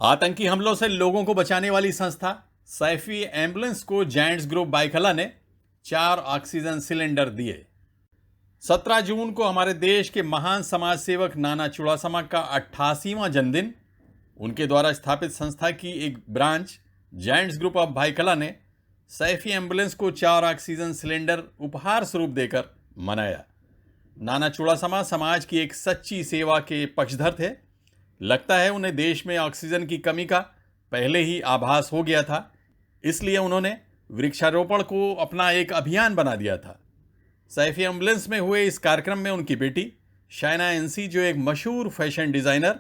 आतंकी हमलों से लोगों को बचाने वाली संस्था सैफी एम्बुलेंस को जायंट्स ग्रुप बाइकला ने 4 ऑक्सीजन सिलेंडर दिए। 17 जून को हमारे देश के महान समाज सेवक नाना चुड़ासमा का 88वां जन्मदिन। उनके द्वारा स्थापित संस्था की एक branch giants group of Byculla ने सैफी एम्बुलेंस को 4 ऑक्सीजन सिलेंडर उपहार स्वरूप देकर मनाया। नाना चुड़ासमा समाज की एक सच्ची सेवा के पक्षधर थे। लगता है उन्हें देश में ऑक्सीजन की कमी का पहले ही आभास हो गया था, इसलिए उन्होंने वृक्षारोपण को अपना एक अभियान बना दिया था। सैफी एम्बुलेंस में हुए इस कार्यक्रम में उनकी बेटी शाइना एनसी, जो एक मशहूर फैशन डिज़ाइनर,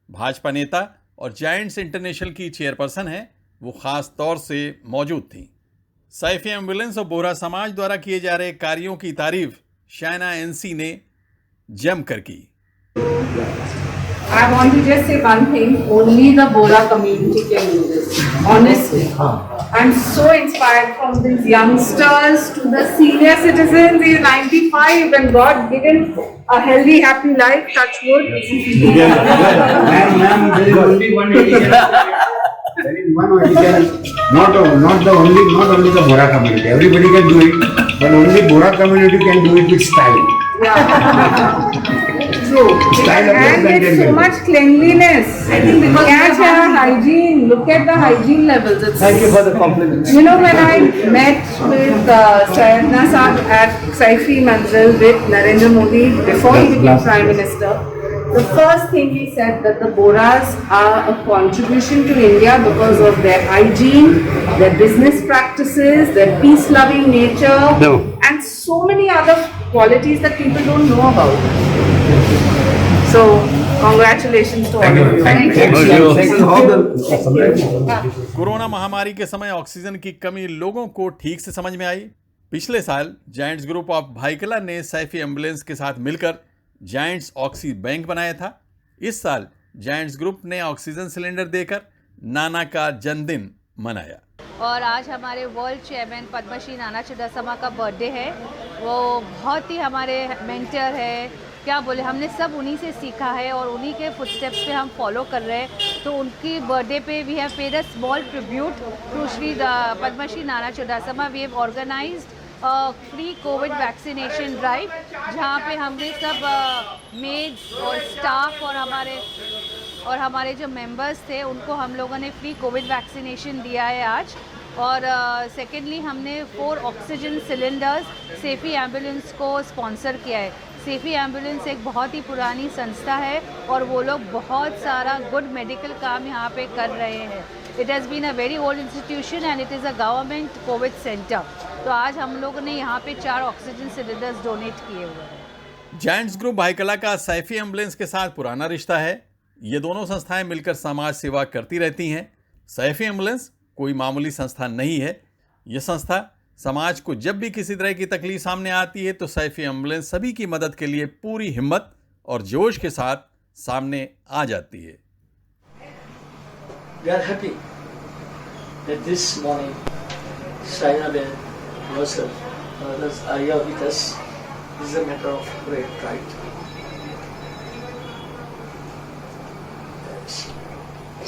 भाजपा नेता और जायंट्स इंटरनेशनल की चेयरपर्सन हैं, वो खास तौर से मौजूद थीं। सैफी एम्बुलेंस और बोहरा समाज द्वारा किए जा रहे कार्यों की तारीफ शाइना एनसी ने जमकर की। I want to just say one thing, only the Bohra community can do this, honestly. I'm so inspired from these youngsters to the senior citizens. He's 95 and God give him a healthy, happy life, touch wood. Ma'am, there is only one edition. There is one edition, not only the Bohra community. Everybody can do it, but only Bohra community can do it with style. True. And it's so much cleanliness. I think because hygiene. Look at the hygiene levels. Thank you for the compliment. You know, when I met with Sayedna Saab at Saifi Manzil with Narendra Modi before he became Prime Minister, the first thing he said that the Bohras are a contribution to India because of their hygiene, their business practices, their peace-loving nature, and so many other qualities that people don't know about. So, congratulations to all of you. Thank you. Corona महामारी के समय oxygen की कमी लोगों को ठीक से समझ में आई। पिछले साल जायंट्स ग्रुप ऑफ बाइकला ने सैफी एम्बुलेंस के साथ मिलकर जायंट्स ऑक्सी बैंक बनाया था। इस साल जायंट्स ग्रुप ने ऑक्सीजन सिलेंडर देकर नाना का जन्मदिन मनाया। और आज हमारे वर्ल्ड चेयरमैन पद्मश्री नाना चुड़ासमा का बर्थडे है। वो बहुत ही हमारे मेंटर है, क्या बोले, हमने सब उन्हीं से सीखा है और उन्हीं के फुटस्टेप्स पे हम फॉलो कर रहे हैं। तो उनकी बर्थडे पे we have paid a small tribute to Shri Padmashri Nana Chudasama. We have organised free Covid vaccination drive, जहाँ पे हमने सब मेड्स और स्टाफ और हमारे जो मेंबर्स थे उनको हम लोगों ने फ्री कोविड वैक्सीनेशन दिया है आज। और सेकेंडली हमने 4 ऑक्सीजन सिलेंडर्स सैफी एम्बुलेंस को स्पॉन्सर किया है। सैफी एम्बुलेंस एक बहुत ही पुरानी संस्था है और वो लोग बहुत सारा गुड मेडिकल काम यहाँ पे कर रहे हैं। It has been a very old institution and it is a government COVID centre. तो आज हम लोगों ने यहाँ पे 4 ऑक्सीजन सिलेंडर्स डोनेट किए हुए हैं। जायंट्स ग्रुप बाइकला का सैफी एम्बुलेंस के साथ पुराना रिश्ता है। ये दोनों संस्थाएं मिलकर समाज सेवा करती रहती हैं। सैफी एम्बुलेंस कोई मामूली संस्था नहीं है। यह संस्था समाज को जब भी किसी तरह की तकलीफ सामने आती है तो सैफी एम्बुलेंस सभी की मदद के लिए पूरी हिम्मत और जोश के साथ सामने आ जाती है। We are happy that this morning Shaina Ben, yourself, others are here with us. This is a matter of great pride.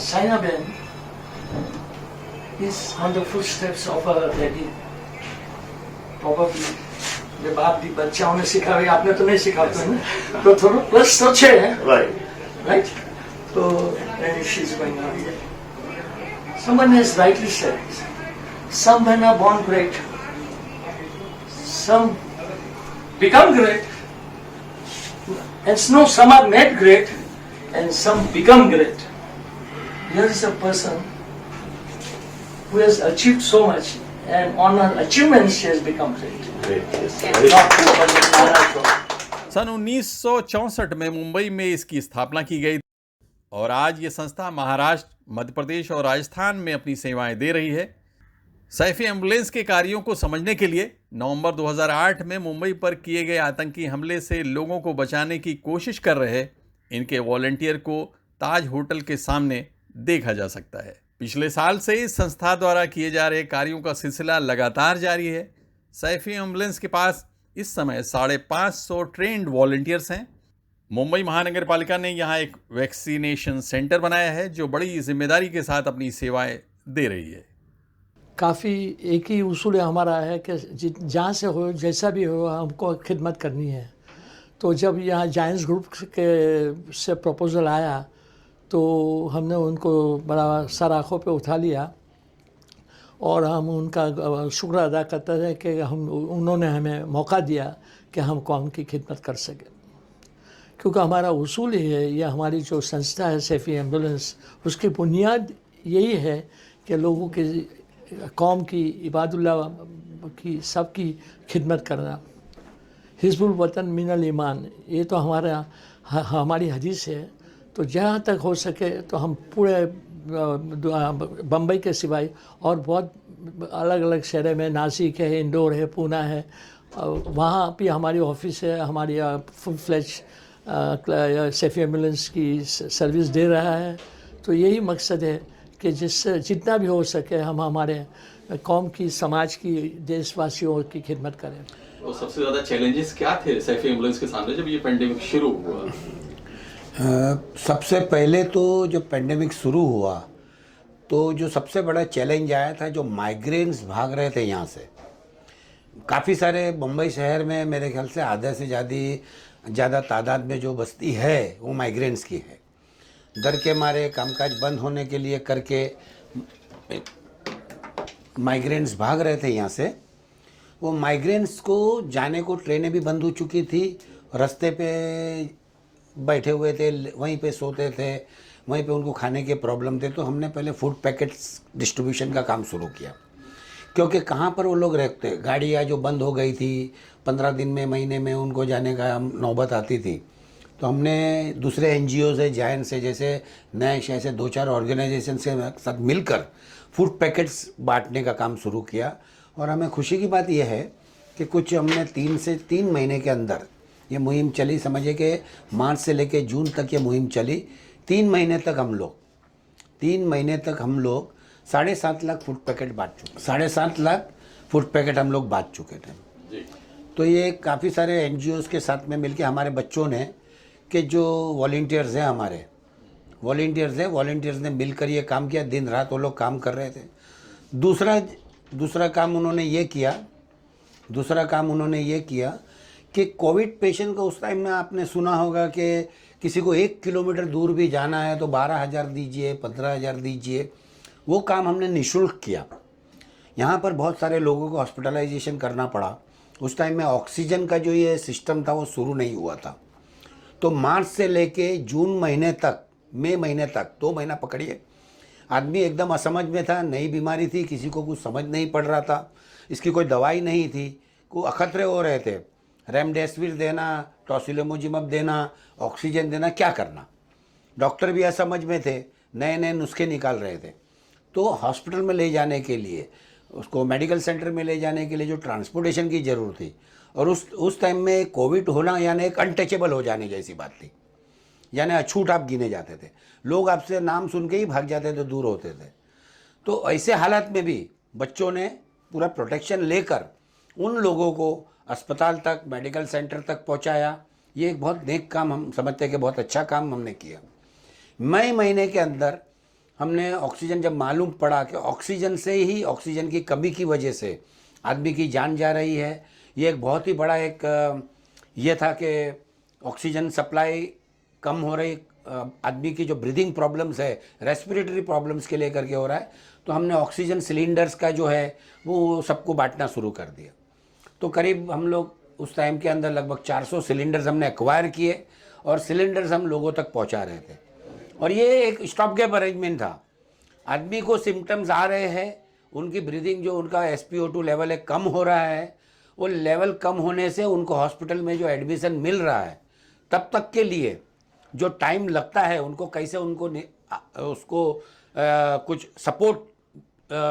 Shaina Ben is on the footsteps of her daddy. Probably जब आप भी बच्चाओं ने सिखावे, आपने तो नहीं सिखाते ना, तो थोड़ा प्लस तो छे है, right? तो she's going on. Someone has rightly said, some men are born great, some become great, and no, some are made great, and some become great. Here is a person who has achieved so much, and on her achievements she has become great. सन 1964 में मुंबई में इसकी स्थापना की गई और आज ये संस्था महाराष्ट्र, मध्य प्रदेश और राजस्थान में अपनी सेवाएं दे रही है। सैफी एम्बुलेंस के कार्यों को समझने के लिए नवंबर 2008 में मुंबई पर किए गए आतंकी हमले से लोगों को बचाने की कोशिश कर रहे इनके वॉलंटियर को ताज होटल के सामने देखा जा सकता है। पिछले साल से इस संस्था द्वारा किए जा रहे कार्यों का सिलसिला लगातार जारी है। सैफी एम्बुलेंस के पास इस समय 550 ट्रेंड वॉलंटियर्स हैं। मुंबई महानगर पालिका ने यहाँ एक वैक्सीनेशन सेंटर बनाया है जो बड़ी जिम्मेदारी के साथ अपनी सेवाएं दे रही है। काफ़ी एक ही उसूल हमारा है कि जहाँ से हो जैसा भी हो हमको खिदमत करनी है। तो जब यहाँ जायंट्स ग्रुप के से प्रपोज़ल आया तो हमने उनको बड़ा सर आँखों पे उठा लिया और हम उनका शुक्र अदा करते हैं कि उन्होंने हमें मौका दिया कि हम कौम की खिदमत कर सकें। क्योंकि हमारा उसूल ही है, यह हमारी जो संस्था है सैफ़ी एम्बुलेंस, उसकी बुनियाद यही है कि लोगों की कौम की इबादुल्लाह की सबकी खिदमत करना। हिज़्बुल वतन मिनल ईमान, ये तो हमारी हदीस है। तो जहाँ तक हो सके तो हम पूरे बम्बई के सिवाय और बहुत अलग अलग शहर में, नासिक है, इंदौर है, पूना है, वहाँ भी हमारी ऑफिस है, हमारी फुल फ्लेज सैफ़ी एम्बुलेंस की सर्विस दे रहा है। तो यही मकसद है कि जिससे जितना भी हो सके हम हमारे कौम की, समाज की, देशवासियों की खिदमत करें। तो सबसे ज़्यादा चैलेंजेस क्या थे सैफ़ी एम्बुलेंस के सामने जब ये पेंडेमिक शुरू हुआ? सबसे पहले तो जब पेंडेमिक शुरू हुआ तो जो सबसे बड़ा चैलेंज आया था, जो माइग्रेंट्स भाग रहे थे यहाँ से। काफ़ी सारे मुंबई शहर में मेरे ख्याल से आधे से ज़्यादा तादाद में जो बस्ती है वो माइग्रेंट्स की है। डर के मारे कामकाज बंद होने के लिए करके माइग्रेंट्स भाग रहे थे यहाँ से। वो माइग्रेंट्स को जाने को ट्रेनें भी बंद हो चुकी थी, रास्ते पे बैठे हुए थे, वहीं पे सोते थे, वहीं पे उनको खाने के प्रॉब्लम थे। तो हमने पहले फूड पैकेट्स डिस्ट्रीब्यूशन का काम शुरू किया, क्योंकि कहाँ पर वो लोग रहते, गाड़ियाँ जो बंद हो गई थी 15 दिन में, महीने में उनको जाने का नौबत आती थी। तो हमने दूसरे NGO से, जायंट से, जैसे नैश, ऐसे 2-4 ऑर्गेनाइजेशन से साथ मिलकर फूड पैकेट्स बांटने का काम शुरू किया। और हमें खुशी की बात यह है कि कुछ हमने 3 महीने के अंदर ये मुहिम चली। समझिए कि मार्च से लेकर जून तक ये मुहिम चली। 3 महीने तक हम लोग 7.5 लाख फूड पैकेट बांट चुके, 7.5 लाख फूड पैकेट हम लोग बांट चुके थे जी। तो ये काफ़ी सारे NGOs के साथ में मिलके हमारे बच्चों ने, कि जो वॉलंटियर्स हैं, हमारे वॉलंटियर्स ने मिलकर ये काम किया। दिन रात वो लोग काम कर रहे थे। दूसरा काम उन्होंने ये किया कि कोविड पेशेंट को उस टाइम में आपने सुना होगा कि किसी को 1 किलोमीटर दूर भी जाना है तो 12,000 दीजिए, 15,000 दीजिए। वो काम हमने निःशुल्क किया। यहाँ पर बहुत सारे लोगों को हॉस्पिटलाइजेशन करना पड़ा। उस टाइम में ऑक्सीजन का जो ये सिस्टम था वो शुरू नहीं हुआ था। तो मार्च से लेके जून महीने तक, मई महीने तक, 2 महीना पकड़िए, आदमी एकदम असमझ में था। नई बीमारी थी, किसी को कुछ समझ नहीं पड़ रहा था, इसकी कोई दवाई नहीं थी, को अखतरे हो रहे थे। रेमडेसिविर देना, टोसिलिजुमैब देना, ऑक्सीजन देना, क्या करना। डॉक्टर भी असमझ में थे, नए नए नुस्खे निकाल रहे थे। तो हॉस्पिटल में ले जाने के लिए, उसको मेडिकल सेंटर में ले जाने के लिए जो ट्रांसपोर्टेशन की ज़रूरत थी, और उस टाइम में कोविड होना यानी एक अनटचेबल हो जाने जैसी बात थी, यानी अछूत आप गिने जाते थे। लोग आपसे नाम सुन के ही भाग जाते थे, दूर होते थे। तो ऐसे हालात में भी बच्चों ने पूरा प्रोटेक्शन लेकर उन लोगों को अस्पताल तक, मेडिकल सेंटर तक पहुंचाया। ये एक बहुत नेक काम हम समझते हैं कि बहुत अच्छा काम हमने किया। मई महीने के अंदर हमने ऑक्सीजन, जब मालूम पड़ा कि ऑक्सीजन की कमी की वजह से आदमी की जान जा रही है, ये एक बहुत ही बड़ा ये था कि ऑक्सीजन सप्लाई कम हो रही, आदमी की जो ब्रीदिंग प्रॉब्लम्स है, रेस्पिरेटरी प्रॉब्लम्स के लेकर के हो रहा है। तो हमने ऑक्सीजन सिलेंडर्स का जो है वो सबको बांटना शुरू कर दिया। तो करीब हम लोग उस टाइम के अंदर लगभग 400 सिलेंडर्स हमने एक्वायर किए और सिलेंडर्स हम लोगों तक पहुंचा रहे थे। और ये एक स्टॉप गैप अरेंजमेंट था। आदमी को सिम्टम्स आ रहे हैं, उनकी ब्रीदिंग, जो उनका SpO2 लेवल है, कम हो रहा है। वो लेवल कम होने से उनको हॉस्पिटल में जो एडमिशन मिल रहा है, तब तक के लिए जो टाइम लगता है, उनको कैसे उसको कुछ सपोर्ट,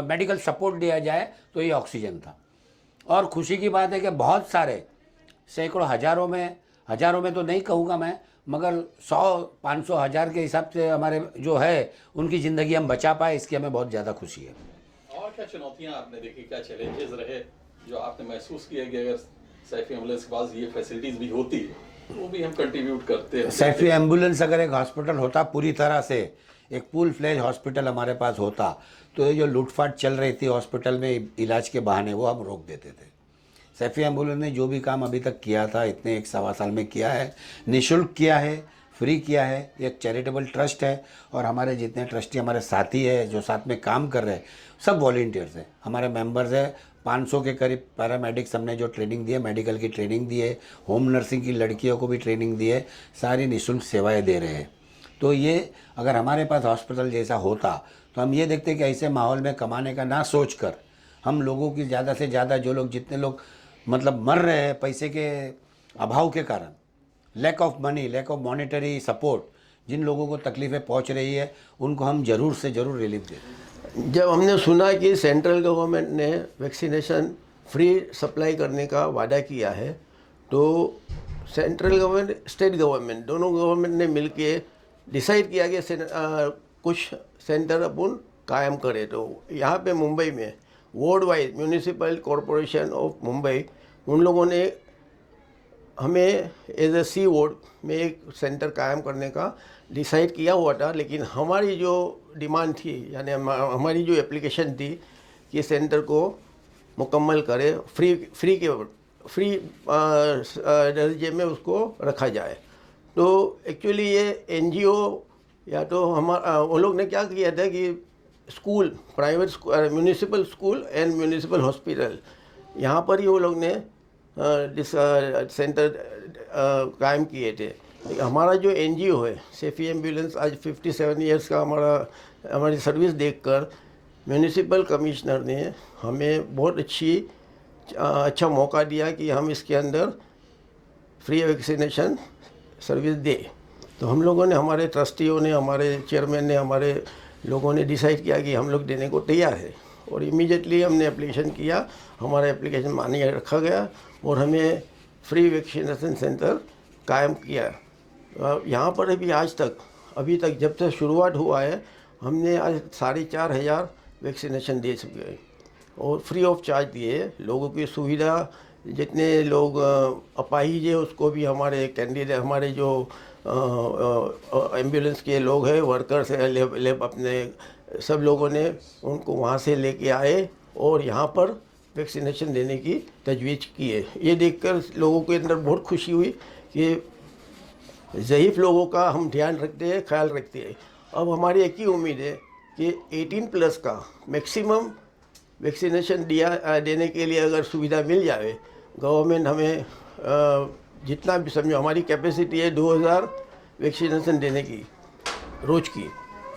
मेडिकल सपोर्ट दिया जाए, तो ये ऑक्सीजन था। और खुशी की बात है कि बहुत सारे, सैकड़ों, हज़ारों में तो नहीं कहूँगा मैं, मगर 100, 500, 1000 के हिसाब से हमारे जो है उनकी ज़िंदगी हम बचा पाए, इसकी हमें बहुत ज़्यादा खुशी है। और क्या चुनौतियाँ आपने देखी, क्या चैलेंजेस रहे जो आपने महसूस किया कि अगर सैफ़ी एम्बुलेंस के पास ये फैसिलिटीज़ भी होती वो भी हम कंट्रीब्यूट करते हैं। सैफी एम्बुलेंस अगर एक हॉस्पिटल होता पूरी तरह से, एक फुल फ्लेज हॉस्पिटल हमारे पास होता, तो ये जो लूटपाट चल रही थी हॉस्पिटल में इलाज के बहाने, वो हम रोक देते थे। सैफी एम्बुलेंस ने जो भी काम अभी तक किया था, इतने 1-1.25 साल में किया है, निःशुल्क किया है, फ्री किया है। ये एक चैरिटेबल ट्रस्ट है और हमारे जितने ट्रस्टी हमारे साथी है जो साथ में काम कर रहे हैं, सब वॉलंटियर्स हैं, हमारे मेंबर्स हैं। 500 के करीब पैरामेडिक्स हमने जो ट्रेनिंग दी है, मेडिकल की ट्रेनिंग दी है, होम नर्सिंग की लड़कियों को भी ट्रेनिंग दी है, सारी निःशुल्क सेवाएं दे रहे हैं। तो ये अगर हमारे पास हॉस्पिटल जैसा होता तो हम ये देखते कि ऐसे माहौल में कमाने का ना सोच कर हम लोगों की ज़्यादा से ज़्यादा, जो लोग जितने लोग मतलब मर रहे हैं पैसे के अभाव के कारण, lack of money, lack of monetary support, जिन लोगों को तकलीफ़ें पहुंच रही है, उनको हम ज़रूर से ज़रूर रिलीफ दें। जब हमने सुना कि सेंट्रल गवर्नमेंट ने वैक्सीनेशन फ्री सप्लाई करने का वादा किया है, तो सेंट्रल गवर्नमेंट, स्टेट गवर्नमेंट, दोनों गवर्नमेंट ने मिलके डिसाइड किया कि कुछ सेंटर अपन कायम करें। तो यहाँ पे मुंबई में world wide municipal corporation of Mumbai, उन लोगों ने हमें एज ए सी वार्ड में एक सेंटर कायम करने का डिसाइड किया हुआ था। लेकिन हमारी जो डिमांड थी, यानी हमारी जो एप्लीकेशन थी कि सेंटर को मुकम्मल करें, फ्री दर्जे में उसको रखा जाए। तो एक्चुअली ये एनजीओ या तो वो लोग ने क्या किया था कि school, private municipal school and municipal hospital, यहाँ पर ही वो लोग ने सेंटर कायम किए थे। हमारा जो एनजीओ है सैफी एम्बुलेंस, आज 57 इयर्स का हमारी सर्विस देखकर म्यूनिसिपल कमिश्नर ने हमें बहुत अच्छा मौका दिया कि हम इसके अंदर फ्री वैक्सीनेशन सर्विस दे। तो हम लोगों ने, हमारे ट्रस्टियों ने, हमारे चेयरमैन ने, हमारे लोगों ने डिसाइड किया कि हम लोग देने को तैयार है, और इमीडिएटली हमने एप्लीकेशन किया, हमारा एप्लीकेशन मान्य रखा गया और हमें फ्री वैक्सीनेशन सेंटर कायम किया। यहाँ पर अभी तक जब से शुरुआत हुआ है, हमने आज 4,500 वैक्सीनेशन दे चुके हैं और फ्री ऑफ चार्ज दिए। लोगों की सुविधा, जितने लोग अपाहिज है उसको भी हमारे कैंडिडेट, हमारे जो एम्बुलेंस के लोग हैं, वर्कर्स हैं, लेब अपने सब लोगों ने उनको वहाँ से लेके आए और यहाँ पर वैक्सीनेशन देने की तजवीज़ की है। ये देखकर लोगों के अंदर बहुत खुशी हुई कि ज़ईफ़ लोगों का हम ध्यान रखते हैं, ख्याल रखते हैं। अब हमारी एक ही उम्मीद है कि 18+ का मैक्सिमम वैक्सीनेशन देने के लिए अगर सुविधा मिल जाए, गवर्नमेंट हमें जितना भी, समझो हमारी कैपेसिटी है 2000 वैक्सीनेशन देने की रोज़ की,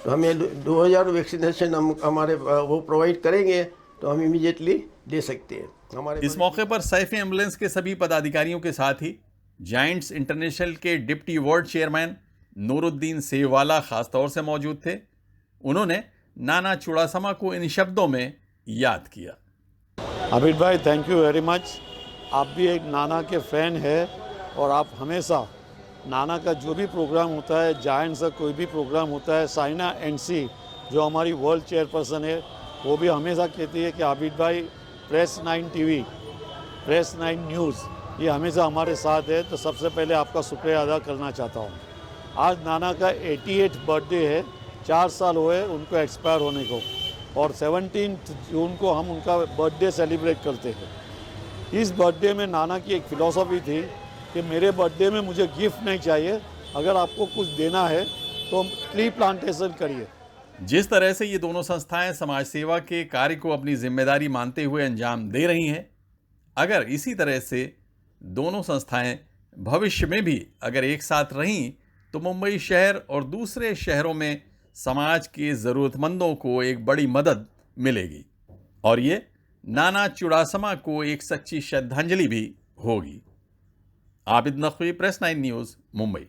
तो हमें 2000 वैक्सीनेशन हम हमारे वो प्रोवाइड करेंगे तो हम इमीडिएटली दे सकते हैं। हमारे इस मौके पर सैफी एम्बुलेंस के सभी पदाधिकारियों के साथ ही जायंट्स इंटरनेशनल के डिप्टी वर्ल्ड चेयरमैन नूरुद्दीन सेहवाला खास तौर से मौजूद थे। उन्होंने नाना चुड़ासमा को इन शब्दों में याद किया। आबिद भाई, थैंक यू वेरी मच। आप भी एक नाना के फ़ैन है और आप हमेशा नाना का जो भी प्रोग्राम होता है, जायंट्स का कोई भी प्रोग्राम होता है, साइना एनसी जो हमारी वर्ल्ड चेयरपर्सन है, वो भी हमेशा कहती है कि आबिद भाई प्रेस 9 टीवी, प्रेस 9 न्यूज़, ये हमेशा हमारे साथ है। तो सबसे पहले आपका शुक्रिया अदा करना चाहता हूँ। आज नाना का 88 बर्थडे है, 4 साल हुए उनको एक्सपायर होने को, और 17 जून को हम उनका बर्थडे सेलिब्रेट करते हैं। इस बर्थडे में नाना की एक फ़िलॉसफी थी कि मेरे बर्थडे में मुझे गिफ्ट नहीं चाहिए, अगर आपको कुछ देना है तो ट्री प्लांटेशन करिए। जिस तरह से ये दोनों संस्थाएं समाज सेवा के कार्य को अपनी जिम्मेदारी मानते हुए अंजाम दे रही हैं, अगर इसी तरह से दोनों संस्थाएं भविष्य में भी अगर एक साथ रहीं तो मुंबई शहर और दूसरे शहरों में समाज के ज़रूरतमंदों को एक बड़ी मदद मिलेगी और ये नाना चुड़ासमा को एक सच्ची श्रद्धांजलि भी होगी। Abid Naqvi, press 9 news, Mumbai.